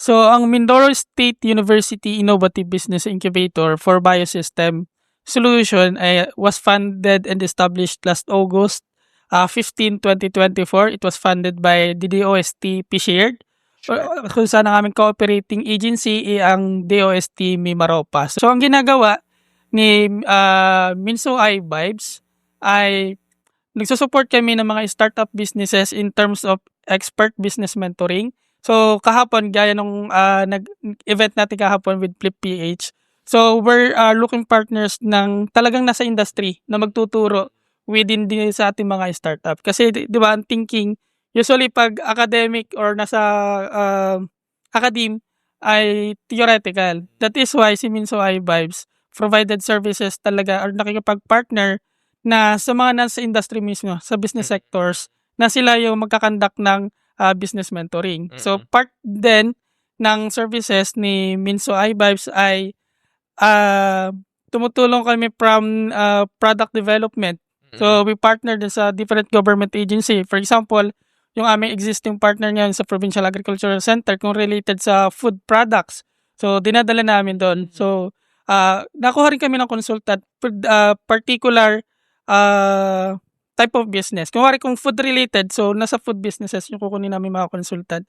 So, ang Mindoro State University Innovative Business Incubator for Biosystem Solution ay was funded and established last August 15, 2024. It was funded by DOST PShared. Sure. Kung saan ang aming cooperating agency ay ang DOST Mimaropa. So, ang ginagawa ni Minso iVibes ay nagsusupport kami ng mga startup businesses in terms of expert business mentoring. So, kahapon, gaya nung nag-event natin kahapon with Flip PH, so we're looking partners ng talagang nasa industry na magtuturo within din sa ating mga startup. Kasi, di ba, ang thinking, usually pag academic or nasa academe, ay theoretical. That is why si Minso iVibes provided services talaga or nakikipag-partner na sa mga nasa industry mismo, sa business sectors, na sila yung magkakandak ng business mentoring. So, part din ng services ni Minso iVibes ay tumutulong kami from product development. So, we partner din sa different government agency. For example, yung aming existing partner ngayon sa Provincial Agricultural Center kung related sa food products. So, dinadala namin doon. So, nakuha rin kami ng consultant particular type of business. Kung food related, so nasa food businesses yung kukunin namin mga consultant.